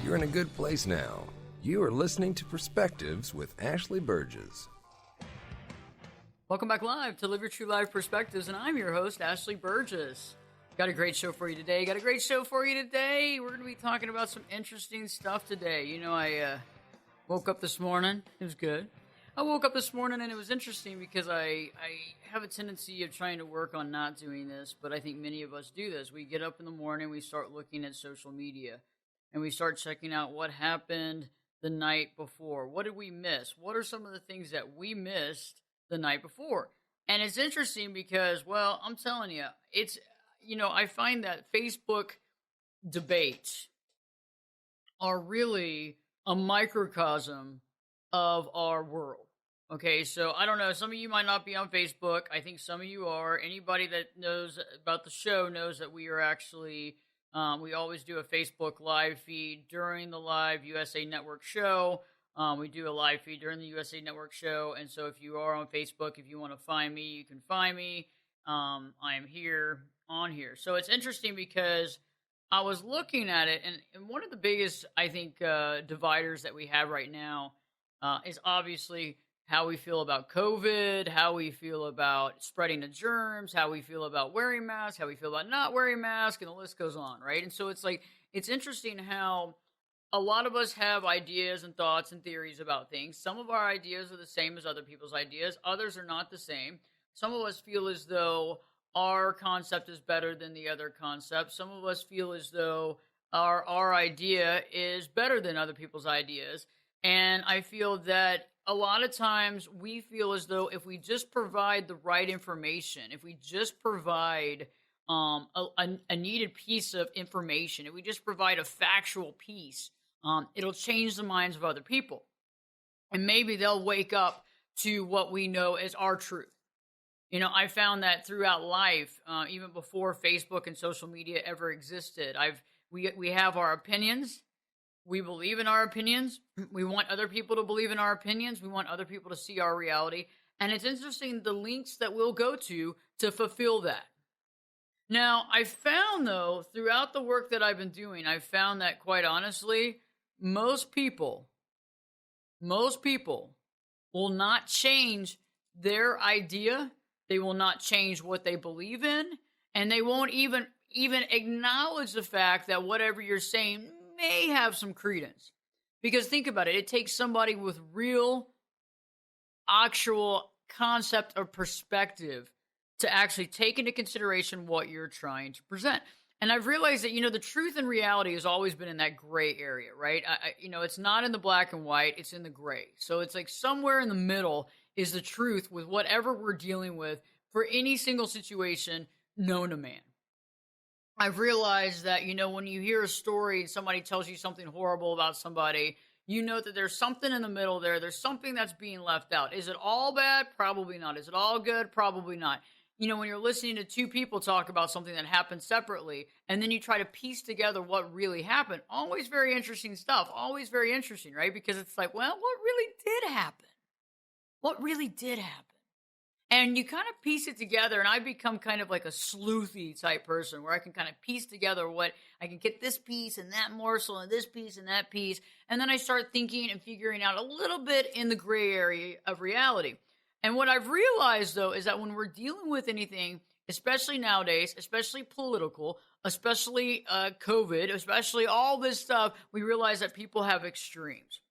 You're in a good place now. You are listening to Perspectives with Ashley Berges. Welcome back live to Live Your True Life Perspectives, and I'm your host, Ashley Berges. Got a great show for you today. We're going to be talking about some interesting stuff today. You know, I woke up this morning. It was good. I woke up this morning, and it was interesting because I have a tendency of trying to work on not doing this, but I think many of us do this. We get up in the morning, we start looking at social media, and we start checking out what happened the night before. What did we miss? What are some of the things that we missed the night before? And it's interesting because, well, I'm telling you, it's, you know, I find that Facebook debates are really a microcosm of our world. Okay, so I don't know, some of you might not be on Facebook. I think some of you are. Anybody that knows about the show knows that we are actually, we always do a Facebook live feed during the live USA Network show. We do a live feed during the USA Network show. And so if you are on Facebook, if you want to find me, you can find me. I am here on here. So it's interesting because I was looking at it, and one of the biggest, I think, dividers that we have right now is obviously how we feel about COVID, how we feel about spreading the germs, how we feel about wearing masks, how we feel about not wearing masks, and the list goes on, right? And so it's like, it's interesting how a lot of us have ideas and thoughts and theories about things. Some of our ideas are the same as other people's ideas. Others are not the same. Some of us feel as though our concept is better than the other concept. Some of us feel as though our idea is better than other people's ideas. And I feel that a lot of times we feel as though if we just provide the right information, if we just provide a needed piece of information, if we just provide a factual piece, it'll change the minds of other people. And maybe they'll wake up to what we know as our truth. You know, I found that throughout life, even before Facebook and social media ever existed, we have our opinions. We believe in our opinions. We want other people to believe in our opinions. We want other people to see our reality. And it's interesting the links that we'll go to fulfill that. Now, I found, though, throughout the work that I've been doing, I found that, quite honestly, most people will not change their idea. They will not change what they believe in. And they won't even acknowledge the fact that whatever you're saying may have some credence. Because think about it. It takes somebody with real, actual concept or perspective to actually take into consideration what you're trying to present. And I've realized that, you know, the truth and reality has always been in that gray area, right? You know, it's not in the black and white, it's in the gray. So it's like somewhere in the middle is the truth with whatever we're dealing with for any single situation known to man. I've realized that, you know, when you hear a story and somebody tells you something horrible about somebody, you know that there's something in the middle there. There's something that's being left out. Is it all bad? Probably not. Is it all good? Probably not. You know, when you're listening to two people talk about something that happened separately, and then you try to piece together what really happened, always very interesting stuff. Always very interesting, right? Because it's like, well, what really did happen? What really did happen? And you kind of piece it together, and I become kind of like a sleuthy type person where I can kind of piece together what I can get this piece and that morsel and this piece and that piece. And then I start thinking and figuring out a little bit in the gray area of reality. And what I've realized, though, is that when we're dealing with anything, especially nowadays, especially political, especially COVID, especially all this stuff, we realize that people have extremes.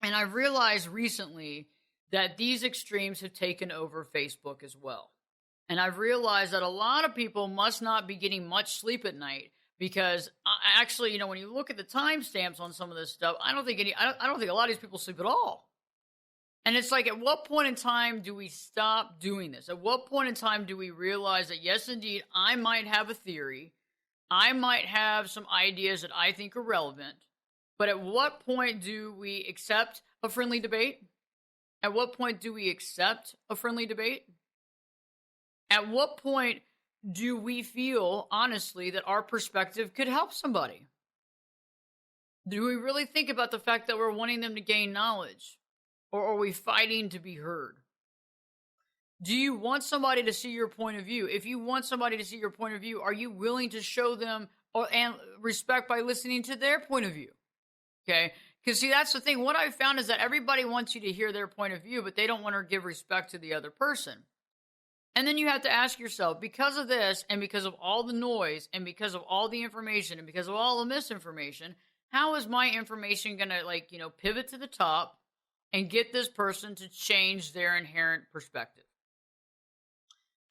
And I've realized recently that these extremes have taken over Facebook as well. And I've realized that a lot of people must not be getting much sleep at night because actually, you know, when you look at the timestamps on some of this stuff, I don't think a lot of these people sleep at all. And it's like, at what point in time do we stop doing this? At what point in time do we realize that, yes, indeed, I might have a theory. I might have some ideas that I think are relevant. But at what point do we accept a friendly debate? At what point do we accept a friendly debate? At what point do we feel, honestly, that our perspective could help somebody? Do we really think about the fact that we're wanting them to gain knowledge? Or are we fighting to be heard? Do you want somebody to see your point of view? If you want somebody to see your point of view, are you willing to show them and respect by listening to their point of view? Okay. Because, see, that's the thing. What I found is that everybody wants you to hear their point of view, but they don't want to give respect to the other person. And then you have to ask yourself, because of this and because of all the noise and because of all the information and because of all the misinformation, how is my information going to, pivot to the top and get this person to change their inherent perspective?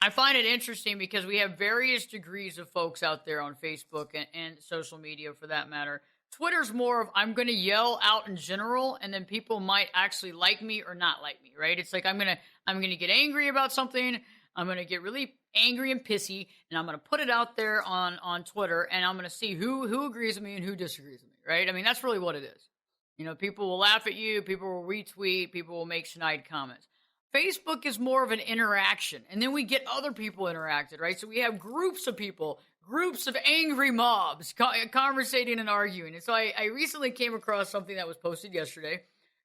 I find it interesting because we have various degrees of folks out there on Facebook and social media for that matter. Twitter's more of I'm going to yell out in general, and then people might actually like me or not like me, right? It's like I'm going to get angry about something. I'm going to get really angry and pissy, and I'm going to put it out there on Twitter, and I'm going to see who agrees with me and who disagrees with me, right? I mean, that's really what it is. People will laugh at you, people will retweet, people will make snide comments. Facebook is more of an interaction, and then we get other people interacted, right? So we have groups of people, groups of angry mobs conversating and arguing. And so I recently came across something that was posted yesterday,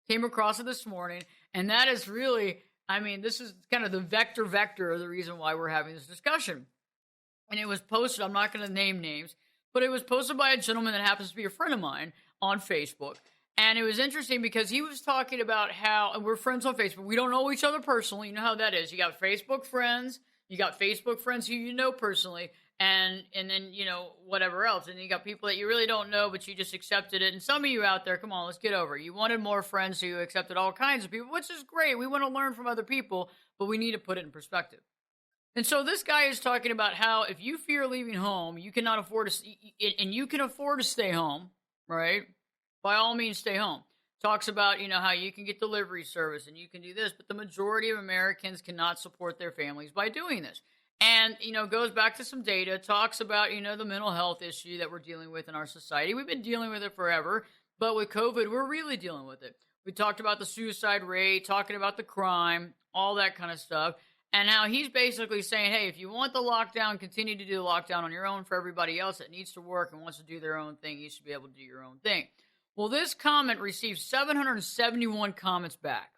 came across it this morning, and that is really, this is kind of the vector of the reason why we're having this discussion. And it was posted, I'm not going to name names, but it was posted by a gentleman that happens to be a friend of mine on Facebook. And it was interesting because he was talking about how, and we're friends on Facebook. We don't know each other personally. You know how that is. You got Facebook friends who you know personally, and then, whatever else. And you got people that you really don't know, but you just accepted it. And some of you out there, come on, let's get over it. You wanted more friends, so you accepted all kinds of people, which is great. We want to learn from other people, but we need to put it in perspective. And so this guy is talking about how if you fear leaving home, you cannot afford to, and you can afford to stay home, right? By all means, stay home. Talks about, how you can get delivery service and you can do this, but the majority of Americans cannot support their families by doing this. And, goes back to some data, talks about, the mental health issue that we're dealing with in our society. We've been dealing with it forever, but with COVID, we're really dealing with it. We talked about the suicide rate, talking about the crime, all that kind of stuff. And now he's basically saying, hey, if you want the lockdown, continue to do the lockdown on your own. For everybody else that needs to work and wants to do their own thing, you should be able to do your own thing. Well, this comment received 771 comments back,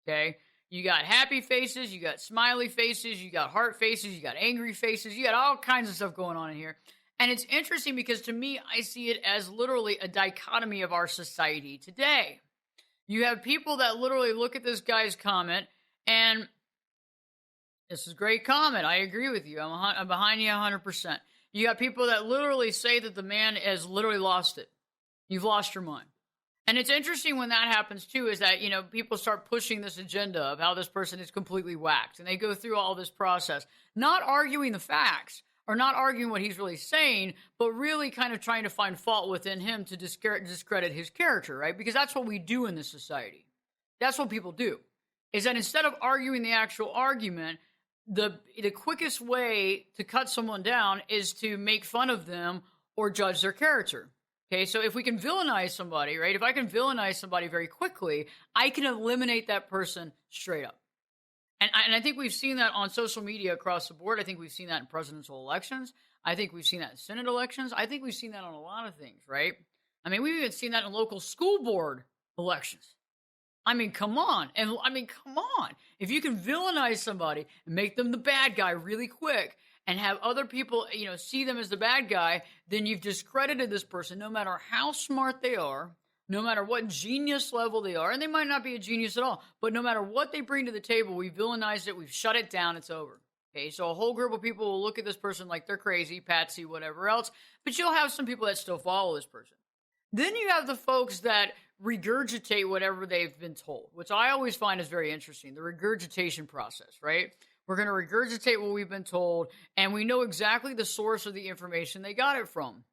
okay? You got happy faces, you got smiley faces, you got heart faces, you got angry faces, you got all kinds of stuff going on in here. And it's interesting because to me, I see it as literally a dichotomy of our society today. You have people that literally look at this guy's comment and this is a great comment. I agree with you. I'm behind you 100%. You got people that literally say that the man has literally lost it. You've lost your mind. And it's interesting when that happens, too, is that, people start pushing this agenda of how this person is completely whacked. And they go through all this process, not arguing the facts or not arguing what he's really saying, but really kind of trying to find fault within him to discredit his character, right? Because that's what we do in this society. That's what people do, is that instead of arguing the actual argument, the quickest way to cut someone down is to make fun of them or judge their character. Okay, so if we can villainize somebody, right? If I can villainize somebody very quickly, I can eliminate that person straight up. And I think we've seen that on social media across the board. I think we've seen that in presidential elections. I think we've seen that in Senate elections. I think we've seen that on a lot of things, right? We've even seen that in local school board elections. Come on. Come on. If you can villainize somebody and make them the bad guy really quick, and have other people, see them as the bad guy, then you've discredited this person no matter how smart they are, no matter what genius level they are, and they might not be a genius at all, but no matter what they bring to the table, we've villainized it, we've shut it down, it's over. Okay, so a whole group of people will look at this person like they're crazy, patsy, whatever else, but you'll have some people that still follow this person. Then you have the folks that regurgitate whatever they've been told, which I always find is very interesting, the regurgitation process, right? We're going to regurgitate what we've been told, and we know exactly the source of the information they got it from.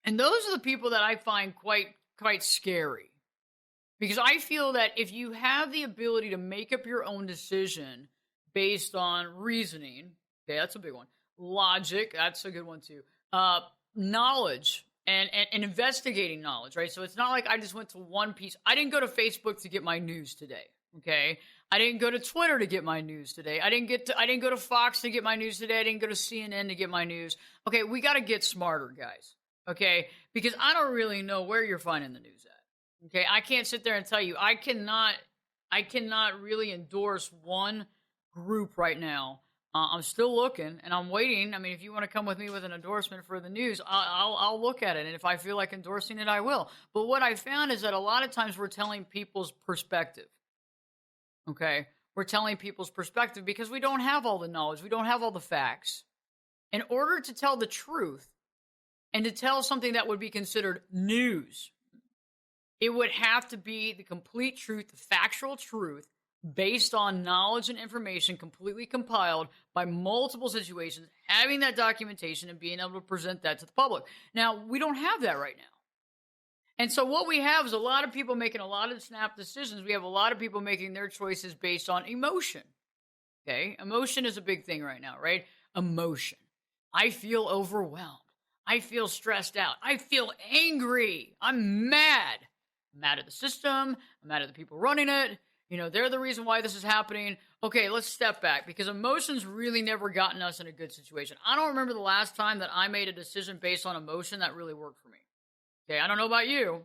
And those are the people that I find quite scary. Because I feel that if you have the ability to make up your own decision based on reasoning, okay, that's a big one. Logic, that's a good one too. Knowledge and investigating knowledge, right? So it's not like I just went to one piece. I didn't go to Facebook to get my news today, okay? I didn't go to Twitter to get my news today. I didn't go to Fox to get my news today. I didn't go to CNN to get my news. Okay, we got to get smarter, guys. Okay? Because I don't really know where you're finding the news at. Okay? I can't sit there and tell you. I cannot really endorse one group right now I'm still looking, and I'm waiting. I mean, if you want to come with me with an endorsement for the news, I'll look at it, and if I feel like endorsing it, I will. But what I found is that a lot of times we're telling people's perspective. Okay, we're telling people's perspective because we don't have all the knowledge, we don't have all the facts. In order to tell the truth and to tell something that would be considered news, it would have to be the complete truth, the factual truth, based on knowledge and information completely compiled by multiple situations, having that documentation and being able to present that to the public. Now, we don't have that right now. And so what we have is a lot of people making a lot of snap decisions. We have a lot of people making their choices based on emotion. Okay? Emotion is a big thing right now, right? Emotion. I feel overwhelmed. I feel stressed out. I feel angry. I'm mad. I'm mad at the system. I'm mad at the people running it. You know, they're the reason why this is happening. Okay, let's step back because emotions really never gotten us in a good situation. I don't remember the last time that I made a decision based on emotion that really worked for me. Okay, I don't know about you.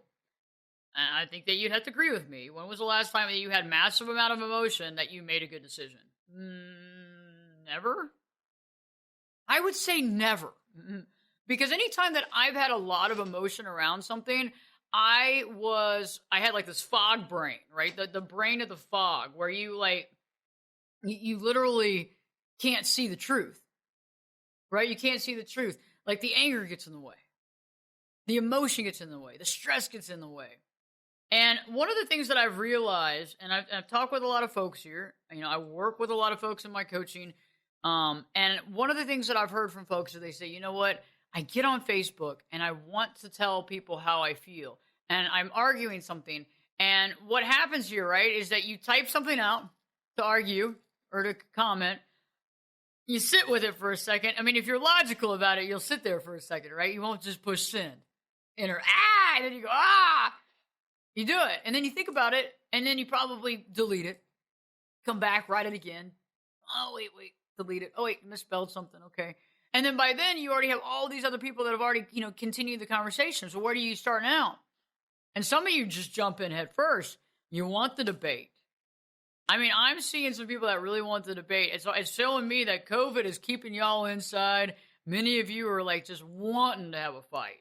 I think that you'd have to agree with me. When was the last time that you had massive amount of emotion that you made a good decision? Never? I would say never. Because anytime that I've had a lot of emotion around something, I had like this fog brain, right? The brain of the fog where you literally can't see the truth, right? You can't see the truth. Like the anger gets in the way. The emotion gets in the way. The stress gets in the way. And one of the things that I've realized, and I've talked with a lot of folks here, you know, I work with a lot of folks in my coaching. And one of the things that I've heard from folks is they say, you know what? I get on Facebook and I want to tell people how I feel. And I'm arguing something. And what happens here, right, is that you type something out to argue or to comment. You sit with it for a second. I mean, if you're logical about it, you'll sit there for a second, right? You won't just push send. Enter, and then you go, You do it. And then you think about it. And then you probably delete it. Come back, write it again. Oh, wait, delete it. Oh, wait, misspelled something. Okay. And then by then, you already have all these other people that have already, continued the conversation. So where do you start now? And some of you just jump in head first. You want the debate. I mean, I'm seeing some people that really want the debate. It's showing me that COVID is keeping y'all inside. Many of you are like just wanting to have a fight.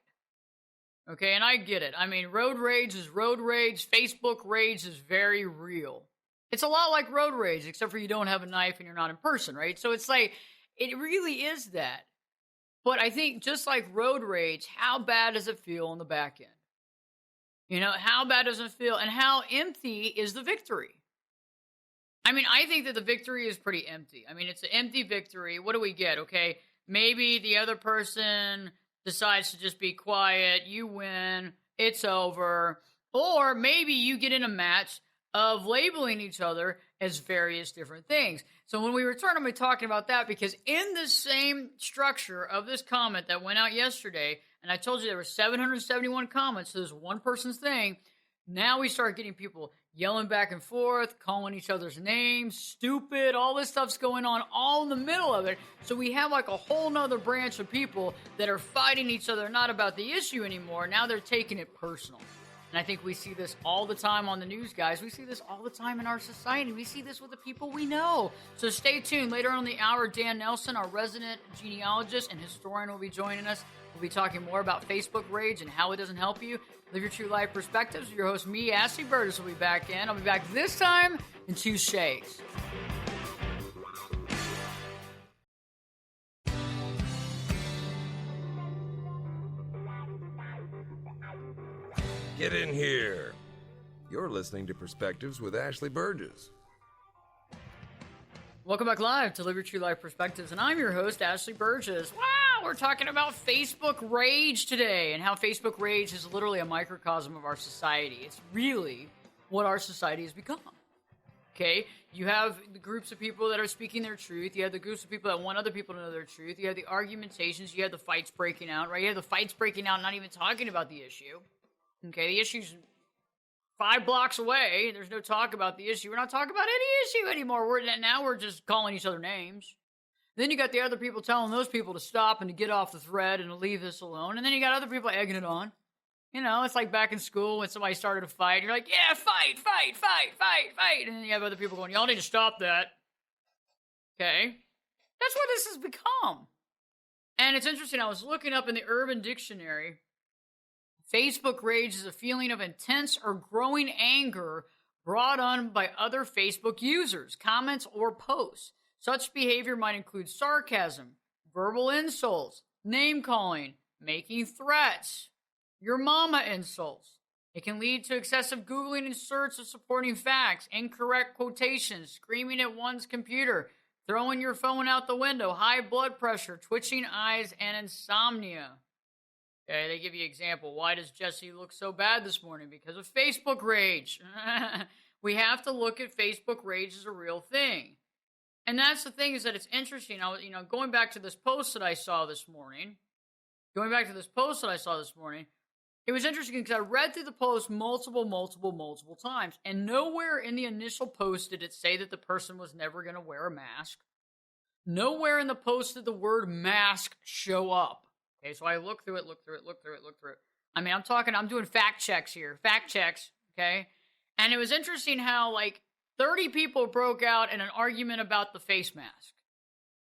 Okay, and I get it. I mean, road rage is road rage. Facebook rage is very real. It's a lot like road rage, except for you don't have a knife and you're not in person, right? So it's like, it really is that. But I think just like road rage, how bad does it feel on the back end? How bad does it feel? And how empty is the victory? I mean, I think that the victory is pretty empty. I mean, it's an empty victory. What do we get? Okay, maybe the other person decides to just be quiet. You win. It's over. Or maybe you get in a match of labeling each other as various different things. So when we return, I'm going to be talking about that because in the same structure of this comment that went out yesterday, and I told you there were 771 comments to this one person's thing, now we start getting people yelling back and forth, calling each other's names, stupid, all this stuff's going on all in the middle of it. So we have like a whole nother branch of people that are fighting each other, not about the issue anymore. Now they're taking it personal. And I think we see this all the time on the news, guys. We see this all the time in our society. We see this with the people we know. So stay tuned. Later on in the hour, Dan Nelson, our resident genealogist and historian, will be joining us. We'll be talking more about Facebook rage and how it doesn't help you. Live your true life perspectives. Your host, me, Ashley Berges, will be back in. I'll be back this time in 2 shades. Get in here. You're listening to Perspectives with Ashley Berges. Welcome back live to Live Your True Life Perspectives, and I'm your host, Ashley Berges. Wow, we're talking about Facebook rage today and how Facebook rage is literally a microcosm of our society. It's really what our society has become. Okay, you have the groups of people that are speaking their truth. You have the groups of people that want other people to know their truth. You have the argumentations. You have the fights breaking out, right? You have the fights breaking out, not even talking about the issue. Okay, the issue's 5 blocks away. There's no talk about the issue. We're not talking about any issue anymore. Now we're just calling each other names. Then you got the other people telling those people to stop and to get off the thread and to leave this alone. And then you got other people egging it on. It's like back in school when somebody started a fight. You're like, yeah, fight. And then you have other people going, y'all need to stop that. Okay. That's what this has become. And it's interesting. I was looking up in the Urban Dictionary. Facebook rage is a feeling of intense or growing anger brought on by other Facebook users, comments, or posts. Such behavior might include sarcasm, verbal insults, name calling, making threats, your mama insults. It can lead to excessive Googling in search of supporting facts, incorrect quotations, screaming at one's computer, throwing your phone out the window, high blood pressure, twitching eyes, and insomnia. Okay, they give you an example. Why does Jesse look so bad this morning? Because of Facebook rage. We have to look at Facebook rage as a real thing. And that's the thing, is that it's interesting. Going back to this post that I saw this morning, it was interesting because I read through the post multiple times, and nowhere in the initial post did it say that the person was never going to wear a mask. Nowhere in the post did the word mask show up. Okay, so I looked through it. I mean, I'm doing fact checks here. Okay? And it was interesting how, 30 people broke out in an argument about the face mask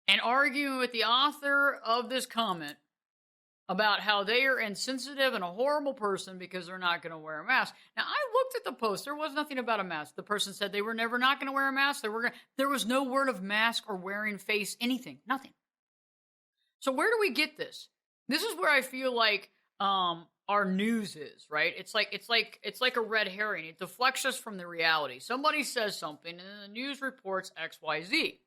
and arguing with the author of this comment about how they are insensitive and a horrible person because they're not going to wear a mask. Now, I looked at the post. There was nothing about a mask. The person said they were never not going to wear a mask. There was no word of mask or wearing face, anything, nothing. So where do we get this? This is where I feel like our news is, right? It's like a red herring. It deflects us from the reality. Somebody says something, and then the news reports X, Y, Z.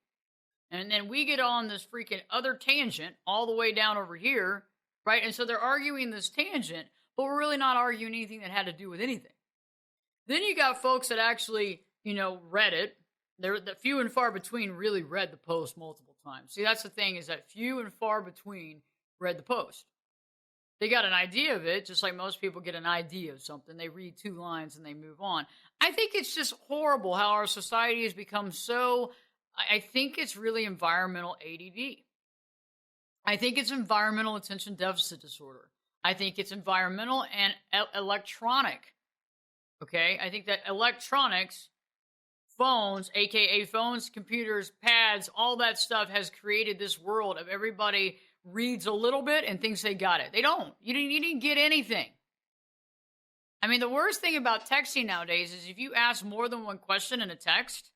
And then we get on this freaking other tangent all the way down over here, right? And so they're arguing this tangent, but we're really not arguing anything that had to do with anything. Then you got folks that actually, read it. The few and far between really read the post multiple times. See, that's the thing, is that few and far between read the post. They got an idea of it, just like most people get an idea of something. They read 2 lines and they move on. I think it's just horrible how our society has become so... I think it's really environmental ADD. I think it's environmental attention deficit disorder. I think it's environmental and electronic. Okay? I think that electronics, phones, aka phones, computers, pads, all that stuff has created this world of everybody reads a little bit and thinks they got it. They don't. You didn't get anything. I mean, the worst thing about texting nowadays is if you ask more than one question in a text,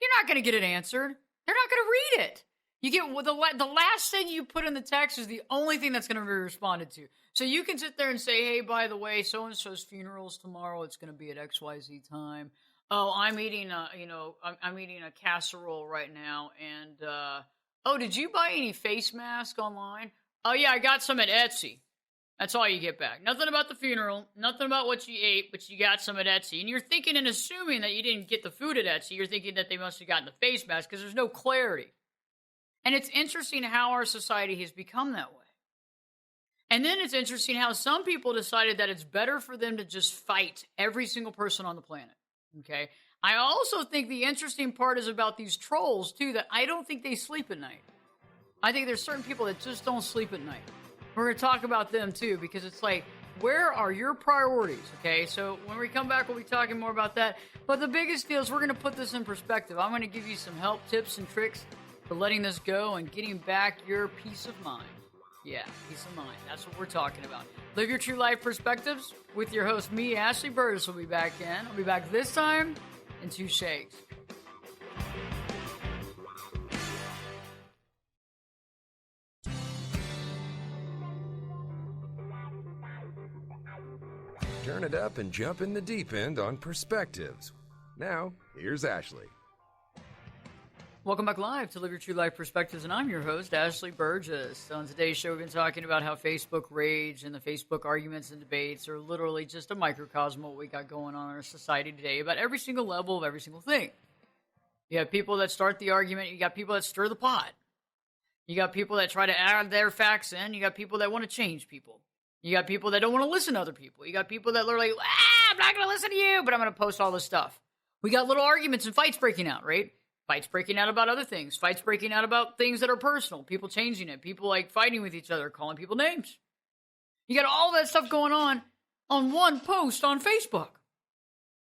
you're not going to get it answered. They're not going to read it. You get the last thing you put in the text is the only thing that's going to be responded to. So you can sit there and say, hey, by the way, so-and-so's funeral's tomorrow. It's going to be at XYZ time. Oh, I'm eating I'm eating a casserole right now. And, oh, did you buy any face masks online? Oh, yeah, I got some at Etsy. That's all you get back. Nothing about the funeral, nothing about what you ate, but you got some at Etsy. And you're thinking and assuming that you didn't get the food at Etsy. You're thinking that they must have gotten the face mask because there's no clarity. And it's interesting how our society has become that way. And then it's interesting how some people decided that it's better for them to just fight every single person on the planet. Okay? I also think the interesting part is about these trolls, too, that I don't think they sleep at night. I think there's certain people that just don't sleep at night. We're going to talk about them, too, because it's like, where are your priorities, okay? So when we come back, we'll be talking more about that. But the biggest deal is we're going to put this in perspective. I'm going to give you some help, tips, and tricks for letting this go and getting back your peace of mind. Yeah, peace of mind. That's what we're talking about. Live your true life perspectives with your host, me, Ashley Berges, will be back in. I'll be back this time in 2 shakes. Turn it up and jump in the deep end on Perspectives. Now, here's Ashley. Welcome back live to Live Your True Life Perspectives, and I'm your host, Ashley Berges. So on today's show, we've been talking about how Facebook rage and the Facebook arguments and debates are literally just a microcosm of what we got going on in our society today about every single level of every single thing. You have people that start the argument. You got people that stir the pot. You got people that try to add their facts in. You got people that want to change people. You got people that don't want to listen to other people. You got people that literally, I'm not going to listen to you, but I'm going to post all this stuff. We got little arguments and fights breaking out, right? Fights breaking out about other things. Fights breaking out about things that are personal. People changing it. People fighting with each other, calling people names. You got all that stuff going on one post on Facebook.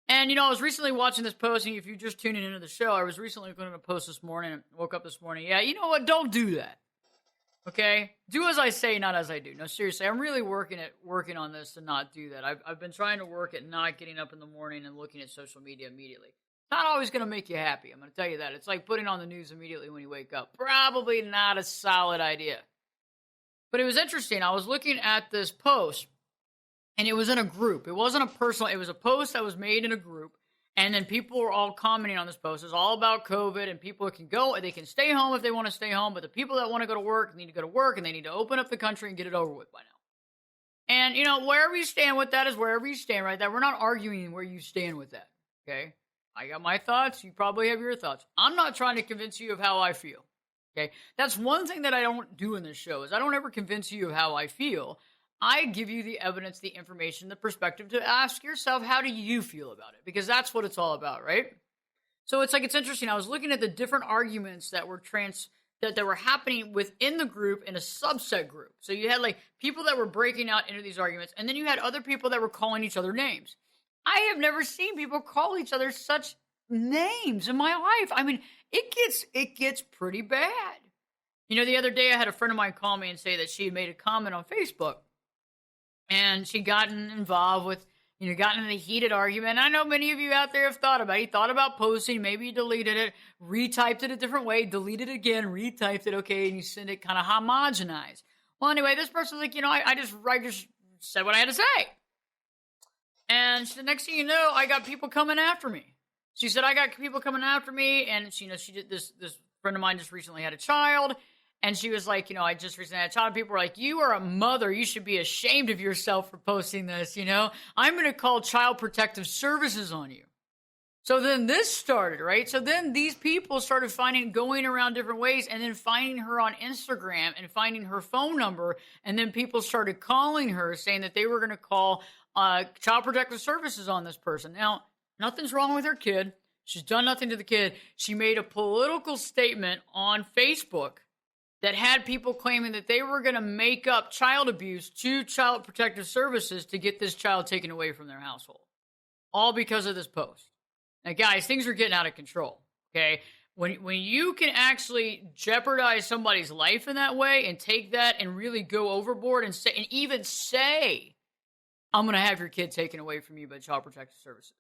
And, I was recently watching this post, and if you're just tuning into the show, I was recently going to post this morning, woke up this morning. Yeah, you know what? Don't do that. Okay? Do as I say, not as I do. No, seriously, I'm really working on this to not do that. I've been trying to work at not getting up in the morning and looking at social media immediately. Not always going to make you happy. I'm going to tell you that. It's like putting on the news immediately when you wake up. Probably not a solid idea. But it was interesting. I was looking at this post, and it was in a group. It wasn't a personal. It was a post that was made in a group, and then people were all commenting on this post. It's all about COVID, and people can go. They can stay home if they want to stay home, but the people that want to go to work need to go to work, and they need to open up the country and get it over with by now. And, wherever you stand with that is wherever you stand right there. We're not arguing where you stand with that, okay? I got my thoughts. You probably have your thoughts. I'm not trying to convince you of how I feel. Okay. That's one thing that I don't do in this show is I don't ever convince you of how I feel. I give you the evidence, the information, the perspective to ask yourself, how do you feel about it? Because that's what it's all about, right? So it's interesting. I was looking at the different arguments that were that were happening within the group in a subset group. So you had people that were breaking out into these arguments, and then you had other people that were calling each other names. I have never seen people call each other such names in my life. I mean, it gets pretty bad. The other day I had a friend of mine call me and say that she had made a comment on Facebook, and she'd gotten involved with, gotten in a heated argument. I know many of you out there have thought about it. You thought about posting, maybe you deleted it, retyped it a different way, deleted it again, retyped it, okay, and you send it kind of homogenized. Well, anyway, this person's like, I just said what I had to say. And the next thing you know, I got people coming after me. She said, I got people coming after me. And, she did this friend of mine just recently had a child. And she was like, I just recently had a child. People were like, you are a mother. You should be ashamed of yourself for posting this. I'm going to call Child Protective Services on you. So then this started, right? So then these people started going around different ways and then finding her on Instagram and finding her phone number. And then people started calling her saying that they were going to call Child Protective Services on this person. Now, nothing's wrong with her kid. She's done nothing to the kid. She made a political statement on Facebook that had people claiming that they were going to make up child abuse to Child Protective Services to get this child taken away from their household. All because of this post. Now, guys, things are getting out of control, okay? When you can actually jeopardize somebody's life in that way and take that and really go overboard and even say, I'm going to have your kid taken away from you by Child Protective Services.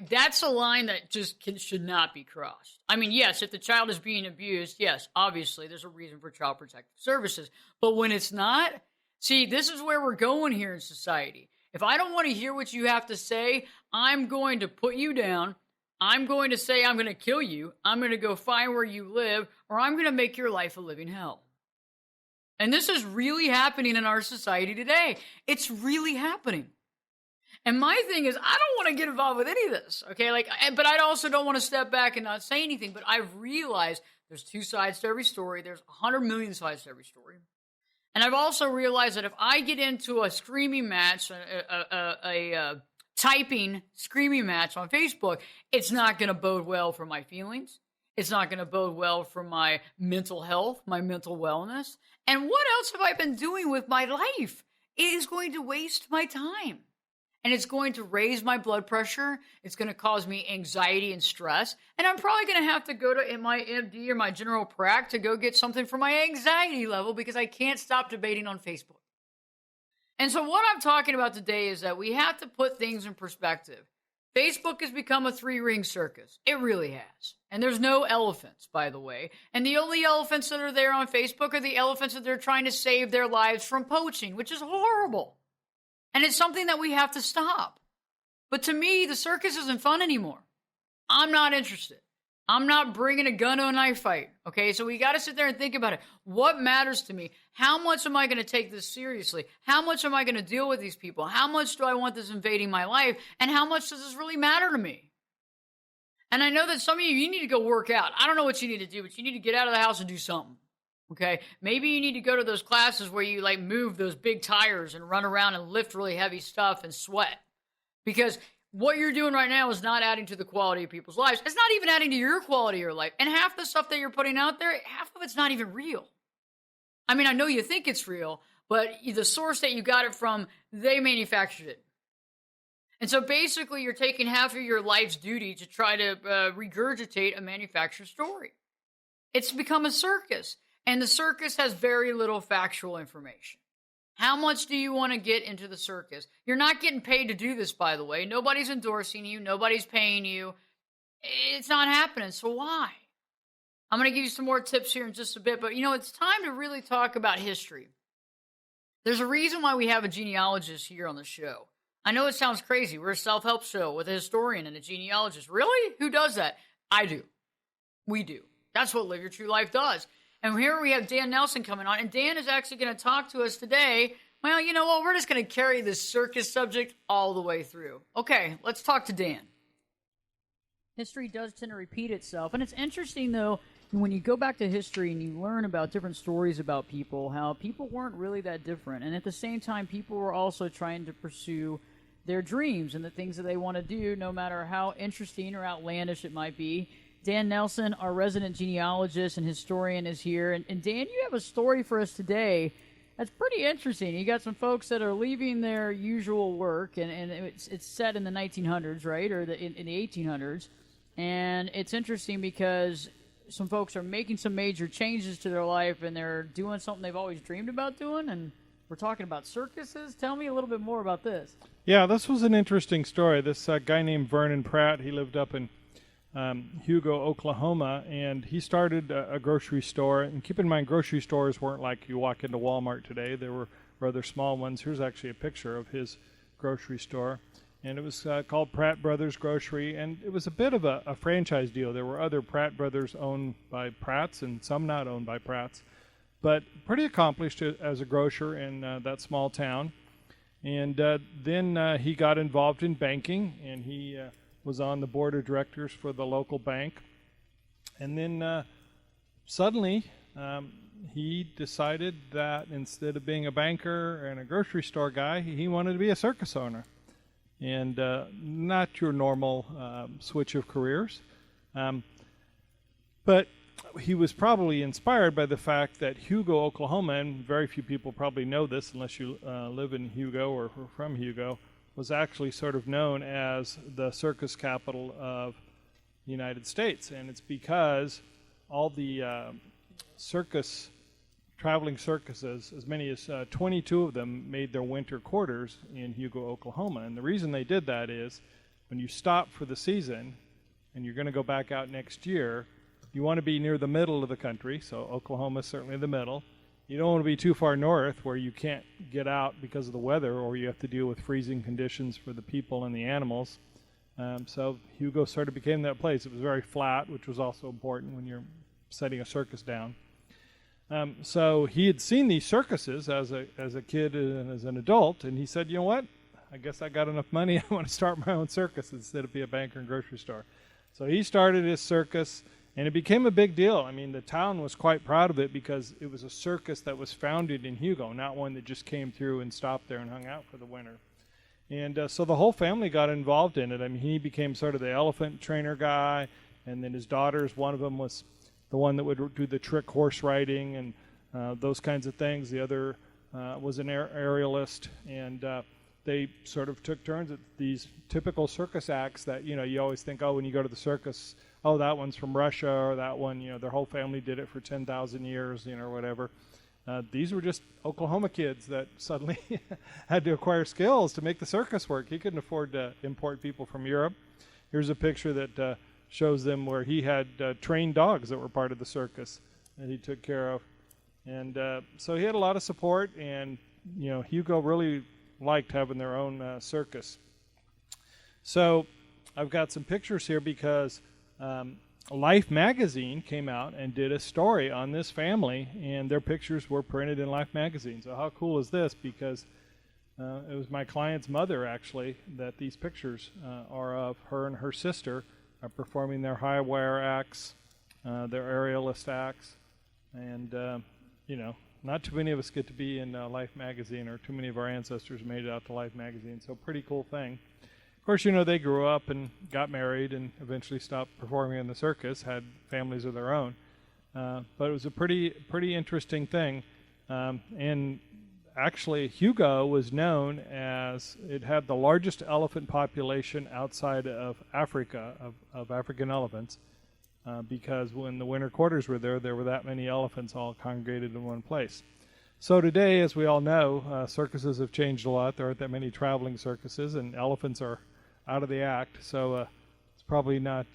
That's a line that just should not be crossed. I mean, yes, if the child is being abused, yes, obviously there's a reason for Child Protective Services. But when it's not, see, this is where we're going here in society. If I don't want to hear what you have to say, I'm going to put you down. I'm going to say I'm going to kill you. I'm going to go find where you live, or I'm going to make your life a living hell. And this is really happening in our society today. It's really happening. And my thing is, I don't want to get involved with any of this, okay? But I also don't want to step back and not say anything. But I've realized there's two sides to every story. There's 100 million sides to every story. And I've also realized that if I get into a screaming match, a typing screaming match on Facebook, it's not going to bode well for my feelings. It's not going to bode well for my mental health, my mental wellness. And what else have I been doing with my life? It is going to waste my time. And it's going to raise my blood pressure. It's going to cause me anxiety and stress. And I'm probably going to have to go to my MD or my general prac to go get something for my anxiety level because I can't stop debating on Facebook. And so what I'm talking about today is that we have to put things in perspective. Facebook has become a three-ring circus. It really has. And there's no elephants, by the way. And the only elephants that are there on Facebook are the elephants that they're trying to save their lives from poaching, which is horrible. And it's something that we have to stop. But to me, the circus isn't fun anymore. I'm not interested. I'm not bringing a gun to a knife fight. Okay, so we got to sit there and think about it. What matters to me? How much am I going to take this seriously? How much am I going to deal with these people? How much do I want this invading my life? And how much does this really matter to me? And I know that some of you need to go work out. I don't know what you need to do, but you need to get out of the house and do something. Okay, maybe you need to go to those classes where you move those big tires and run around and lift really heavy stuff and sweat. Because what you're doing right now is not adding to the quality of people's lives. It's not even adding to your quality of your life. And half the stuff that you're putting out there, half of it's not even real. I mean, I know you think it's real, but the source that you got it from, they manufactured it. And so basically, you're taking half of your life's duty to try to regurgitate a manufactured story. It's become a circus, and the circus has very little factual information. How much do you want to get into the circus? You're not getting paid to do this, by the way. Nobody's endorsing you. Nobody's paying you. It's not happening. So why? I'm going to give you some more tips here in just a bit, but it's time to really talk about history. There's a reason why we have a genealogist here on the show. I know it sounds crazy. We're a self-help show with a historian and a genealogist. Really? Who does that? I do. We do. That's what Live Your True Life does. And here we have Dan Nelson coming on, and Dan is actually going to talk to us today. Well, you know what? We're just going to carry this circus subject all the way through. Okay, let's talk to Dan. History does tend to repeat itself, and it's interesting, though, when you go back to history and you learn about different stories about people, how people weren't really that different. And at the same time, people were also trying to pursue their dreams and the things that they want to do, no matter how interesting or outlandish it might be. Dan Nelson, our resident genealogist and historian, is here. And Dan, you have a story for us today that's pretty interesting. You got some folks that are leaving their usual work, and it's set in the 1900s, right, or in the 1800s. And it's interesting because some folks are making some major changes to their life, and they're doing something they've always dreamed about doing, and we're talking about circuses. Tell me a little bit more about this. Yeah, this was an interesting story. This guy named Vernon Pratt, he lived up in Hugo, Oklahoma, and he started a grocery store. And keep in mind, grocery stores weren't like you walk into Walmart today. They were rather small ones. Here's actually a picture of his grocery store. And it was called Pratt Brothers Grocery, and it was a bit of a franchise deal. There were other Pratt Brothers owned by Pratts and some not owned by Pratts, but pretty accomplished as a grocer in that small town. And then he got involved in banking, and he was on the board of directors for the local bank. And then suddenly he decided that instead of being a banker and a grocery store guy, he wanted to be a circus owner. And not your normal switch of careers. But he was probably inspired by the fact that Hugo, Oklahoma, and very few people probably know this unless you live in Hugo or are from Hugo, was actually sort of known as the circus capital of the United States. And it's because all the traveling circuses, as many as 22 of them made their winter quarters in Hugo, Oklahoma. And the reason they did that is when you stop for the season and you're going to go back out next year, you want to be near the middle of the country, so Oklahoma is certainly the middle. You don't want to be too far north where you can't get out because of the weather, or you have to deal with freezing conditions for the people and the animals. So Hugo sort of became that place. It was very flat, which was also important when you're setting a circus down. So he had seen these circuses as a kid and as an adult, and he said, you know what? I guess I got enough money. I want to start my own circus instead of be a banker and grocery store. So he started his circus, and it became a big deal. I mean, the town was quite proud of it because it was a circus that was founded in Hugo, not one that just came through and stopped there and hung out for the winter. And so the whole family got involved in it. I mean, he became sort of the elephant trainer guy, and then his daughters, one of them was the one that would do the trick horse riding and those kinds of things. The other was an aerialist, and they sort of took turns at these typical circus acts that, you always think, oh, when you go to the circus, oh, that one's from Russia, or that one, their whole family did it for 10,000 years, or whatever. These were just Oklahoma kids that suddenly had to acquire skills to make the circus work. He couldn't afford to import people from Europe. Here's a picture that shows them where he had trained dogs that were part of the circus that he took care of. And so he had a lot of support, and, Hugo really liked having their own circus. So I've got some pictures here because Life magazine came out and did a story on this family, and their pictures were printed in Life magazine. So how cool is this? Because it was my client's mother, actually, that these pictures are of. Her and her sister performing their high wire acts, their aerialist acts, and not too many of us get to be in Life magazine, or too many of our ancestors made it out to Life magazine. So pretty cool thing. Of course, they grew up and got married and eventually stopped performing in the circus, had families of their own. But it was a pretty interesting thing. And actually, Hugo was known as it had the largest elephant population outside of Africa, of African elephants, because when the winter quarters were there were that many elephants all congregated in one place. So today, as we all know, circuses have changed a lot. There aren't that many traveling circuses, and elephants are out of the act. So it's probably not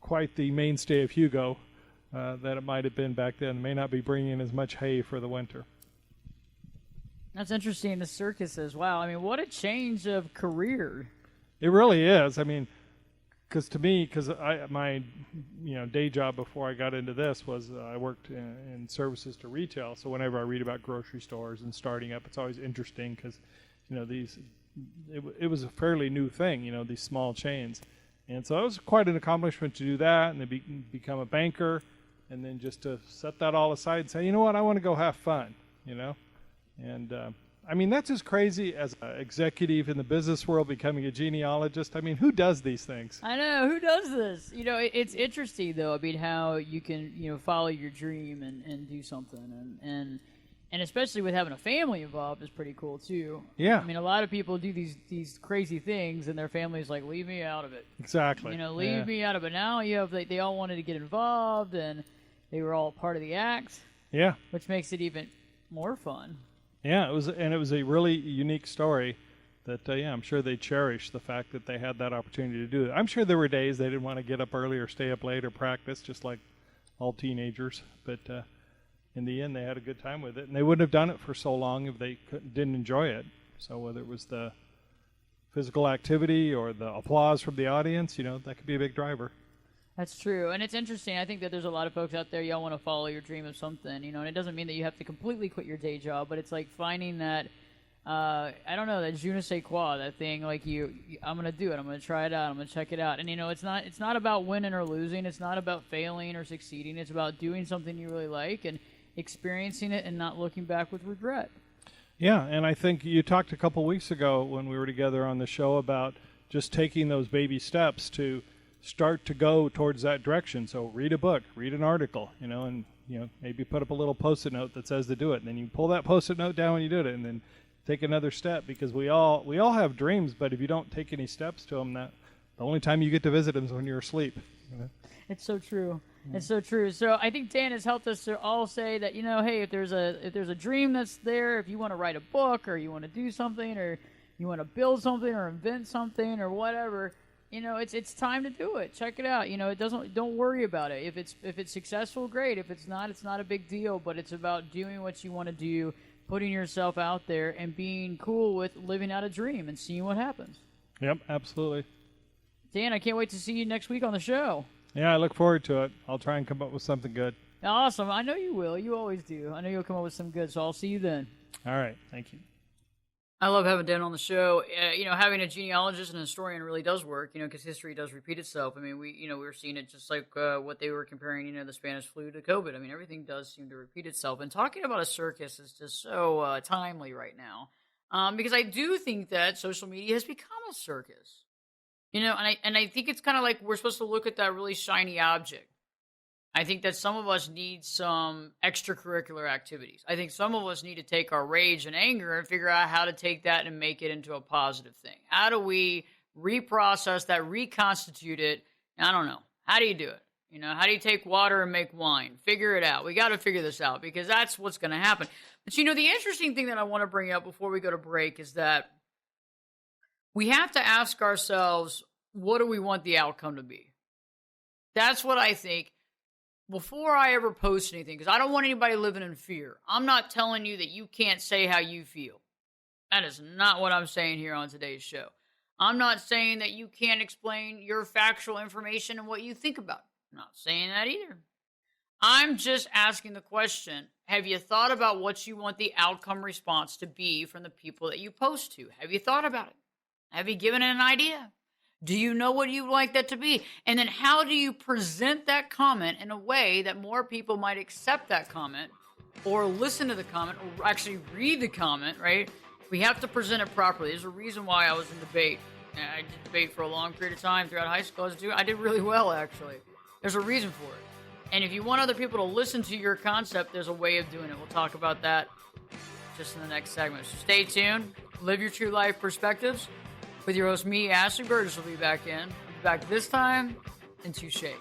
quite the mainstay of Hugo that it might have been back then. It may not be bringing in as much hay for the winter. That's interesting, the circuses. Wow, I mean, what a change of career. It really is. I mean, because my day job before I got into this was I worked in services to retail. So whenever I read about grocery stores and starting up, it's always interesting because it was a fairly new thing. These small chains, and so it was quite an accomplishment to do that and then become a banker, and then just to set that all aside and say, you know what, I want to go have fun. And I mean, that's as crazy as an executive in the business world becoming a genealogist. I mean, who does these things? I know, who does this? It's interesting, though, I mean, how you can, follow your dream and do something. And especially with having a family involved is pretty cool, too. Yeah. I mean, a lot of people do these crazy things, and their family's like, leave me out of it. Exactly. Leave me out of it. Now they all wanted to get involved, and they were all part of the act. Yeah. Which makes it even more fun. Yeah, it was a really unique story that, I'm sure they cherished the fact that they had that opportunity to do it. I'm sure there were days they didn't want to get up early or stay up late or practice, just like all teenagers. But in the end, they had a good time with it. And they wouldn't have done it for so long if they didn't enjoy it. So whether it was the physical activity or the applause from the audience, that could be a big driver. That's true, and it's interesting. I think that there's a lot of folks out there, y'all want to follow your dream of something, and it doesn't mean that you have to completely quit your day job, but it's like finding that, I don't know, that je ne sais quoi, that thing, like I'm going to do it, I'm going to try it out, I'm going to check it out, and it's not about winning or losing, it's not about failing or succeeding, it's about doing something you really like and experiencing it and not looking back with regret. Yeah, and I think you talked a couple weeks ago when we were together on the show about just taking those baby steps to start to go towards that direction. So read a book, read an article, and maybe put up a little Post-it note that says to do it. And then you pull that Post-it note down when you did it, and then take another step, because we all have dreams, but if you don't take any steps to them, the only time you get to visit them is when you're asleep. It's so true. It's so true. So I think Dan has helped us to all say that, hey, if there's a dream that's there, if you want to write a book or you want to do something or you want to build something or invent something or whatever, it's time to do it. Check it out. Don't worry about it. If it's successful, great. If it's not a big deal, but it's about doing what you want to do, putting yourself out there and being cool with living out a dream and seeing what happens. Yep, absolutely. Dan, I can't wait to see you next week on the show. Yeah, I look forward to it. I'll try and come up with something good. Awesome. I know you will. You always do. I know you'll come up with some good, so I'll see you then. All right. Thank you. I love having Dan on the show. Having a genealogist and a historian really does work, because history does repeat itself. I mean, we were seeing it just like what they were comparing, the Spanish flu to COVID. I mean, everything does seem to repeat itself. And talking about a circus is just so timely right now, because I do think that social media has become a circus, and I think it's kind of like we're supposed to look at that really shiny object. I think that some of us need some extracurricular activities. I think some of us need to take our rage and anger and figure out how to take that and make it into a positive thing. How do we reprocess that, reconstitute it? I don't know. How do you do it? How do you take water and make wine? Figure it out. We got to figure this out because that's what's going to happen. But, the interesting thing that I want to bring up before we go to break is that we have to ask ourselves, what do we want the outcome to be? That's what I think. Before I ever post anything, because I don't want anybody living in fear. I'm not telling you that you can't say how you feel. That is not what I'm saying here on today's show. I'm not saying that you can't explain your factual information and what you think about it. I'm not saying that either. I'm just asking the question, have you thought about what you want the outcome response to be from the people that you post to? Have you thought about it? Have you given it an idea? Do you know what you'd like that to be? And then how do you present that comment in a way that more people might accept that comment or listen to the comment or actually read the comment, right? We have to present it properly. There's a reason why I was in debate. I did debate for a long period of time throughout high school. I did really well, actually. There's a reason for it. And if you want other people to listen to your concept, there's a way of doing it. We'll talk about that just in the next segment. So stay tuned. Live your true life perspectives with your host, me, Ashley Berges, will be back in. I'll be back this time in 2 shades.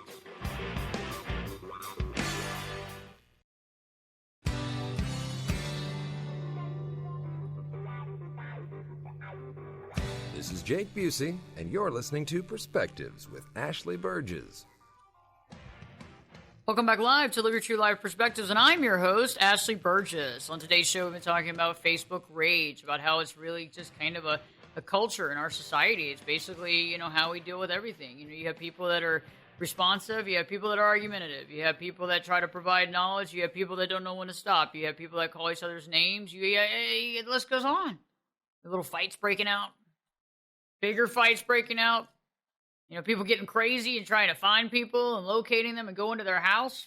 This is Jake Busey, and you're listening to Perspectives with Ashley Berges. Welcome back live to Live Your True Life Perspectives, and I'm your host, Ashley Berges. On today's show, we've been talking about Facebook rage, about how it's really just kind of a culture in our society. It's basically, how we deal with everything. You have people that are responsive, you have people that are argumentative, you have people that try to provide knowledge, you have people that don't know when to stop, you have people that call each other's names, the list goes on. The little fights breaking out. Bigger fights breaking out. People getting crazy and trying to find people and locating them and going to their house.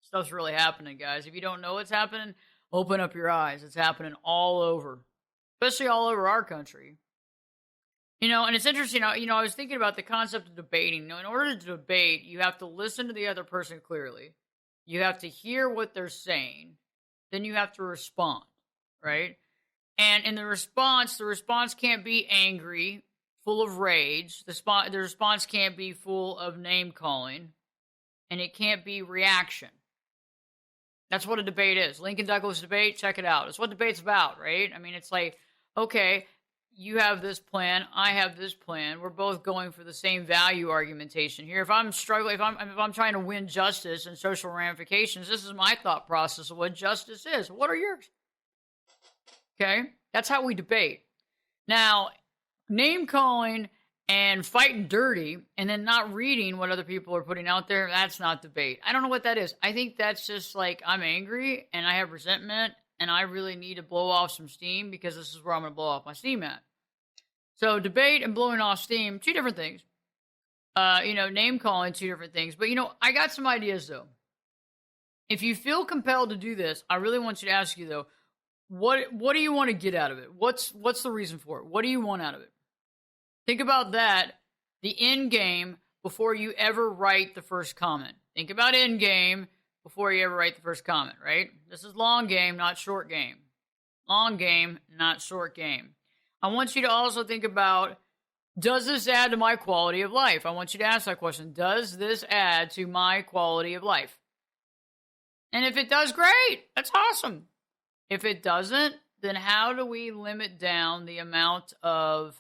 Stuff's really happening, guys. If you don't know what's happening, open up your eyes. It's happening all over, especially all over our country. And it's interesting, I was thinking about the concept of debating. In order to debate, you have to listen to the other person clearly. You have to hear what they're saying. Then you have to respond, right? And in the response can't be angry, full of rage. The response can't be full of name calling, and it can't be reaction. That's what a debate is. Lincoln Douglas debate, check it out. It's what debate's about, right? It's like, okay, you have this plan, I have this plan. We're both going for the same value argumentation here. If I'm struggling, if I'm trying to win justice and social ramifications, this is my thought process of what justice is. What are yours? Okay, that's how we debate. Now, name calling and fighting dirty and then not reading what other people are putting out there, that's not debate. I don't know what that is. I think that's just like I'm angry and I have resentment and I really need to blow off some steam because this is where I'm going to blow off my steam at. So debate and blowing off steam, 2 different things. Name calling, 2 different things. But, I got some ideas, though. If you feel compelled to do this, I really want you to ask you, though, what do you want to get out of it? What's the reason for it? What do you want out of it? Think about that, the end game, before you ever write the first comment. Think about end game before you ever write the first comment, right? This is long game, not short game. Long game, not short game. I want you to also think about, does this add to my quality of life? I want you to ask that question. Does this add to my quality of life? And if it does, great. That's awesome. If it doesn't, then how do we limit down the amount of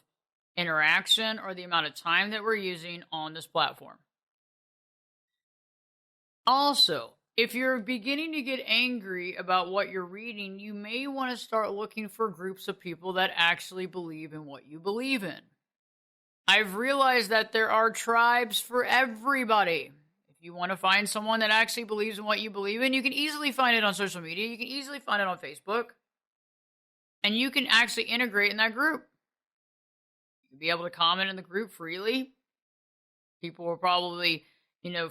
interaction or the amount of time that we're using on this platform? Also, if you're beginning to get angry about what you're reading, you may want to start looking for groups of people that actually believe in what you believe in. I've realized that there are tribes for everybody. If you want to find someone that actually believes in what you believe in, you can easily find it on social media. You can easily find it on Facebook. And you can actually integrate in that group. You'll be able to comment in the group freely. People will probably,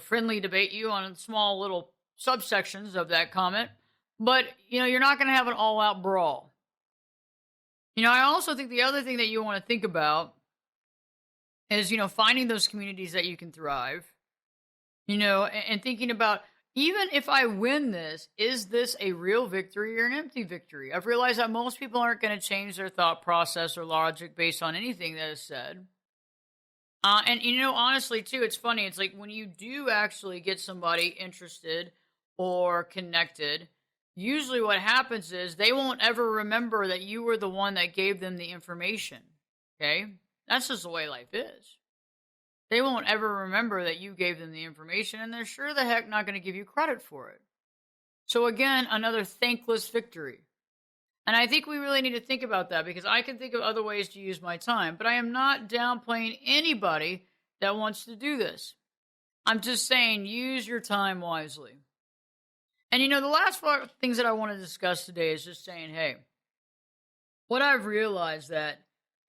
friendly debate you on small little subsections of that comment. But, you're not going to have an all-out brawl. I also think the other thing that you want to think about is, finding those communities that you can thrive. And thinking about, even if I win this, is this a real victory or an empty victory? I've realized that most people aren't going to change their thought process or logic based on anything that is said. And honestly, too, it's funny. It's like when you do actually get somebody interested or connected, usually what happens is they won't ever remember that you were the one that gave them the information. Okay? That's just the way life is. They won't ever remember that you gave them the information, and they're sure the heck not going to give you credit for it. So again, another thankless victory. And I think we really need to think about that, because I can think of other ways to use my time, but I am not downplaying anybody that wants to do this. I'm just saying, use your time wisely. And the last things that I want to discuss today is just saying, hey, what I've realized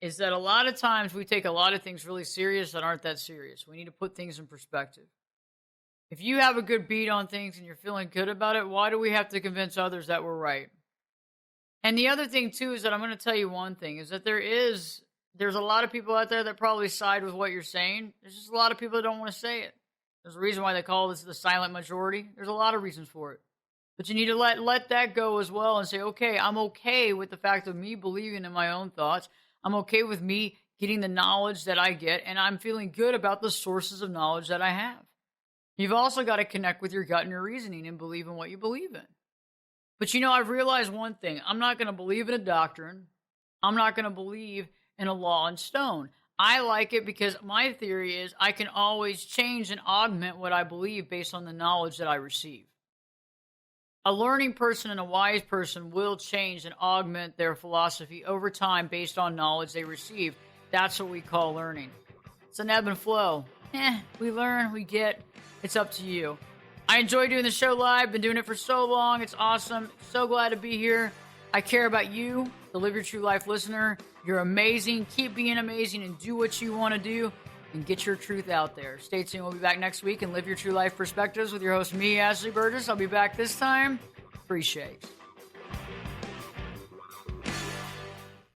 is that a lot of times we take a lot of things really serious that aren't that serious. We need to put things in perspective. If you have a good beat on things and you're feeling good about it, why do we have to convince others that we're right? And the other thing, too, is that I'm going to tell you one thing, is that there's a lot of people out there that probably side with what you're saying. There's just a lot of people that don't want to say it. There's a reason why they call this the silent majority. There's a lot of reasons for it. But you need to let that go as well and say, okay, I'm okay with the fact of me believing in my own thoughts. I'm okay with me getting the knowledge that I get, and I'm feeling good about the sources of knowledge that I have. You've also got to connect with your gut and your reasoning and believe in what you believe in. But I've realized one thing. I'm not going to believe in a doctrine. I'm not going to believe in a law in stone. I like it because my theory is I can always change and augment what I believe based on the knowledge that I receive. A learning person and a wise person will change and augment their philosophy over time based on knowledge they receive. That's what we call learning. It's an ebb and flow. We learn, we get. It's up to you. I enjoy doing the show live. Been doing it for so long. It's awesome. So glad to be here. I care about you, the Live Your True Life listener. You're amazing. Keep being amazing and do what you want to do and get your truth out there. Stay tuned. We'll be back next week and Live Your True Life Perspectives with your host, me, Ashley Berges. I'll be back this time. Free shakes.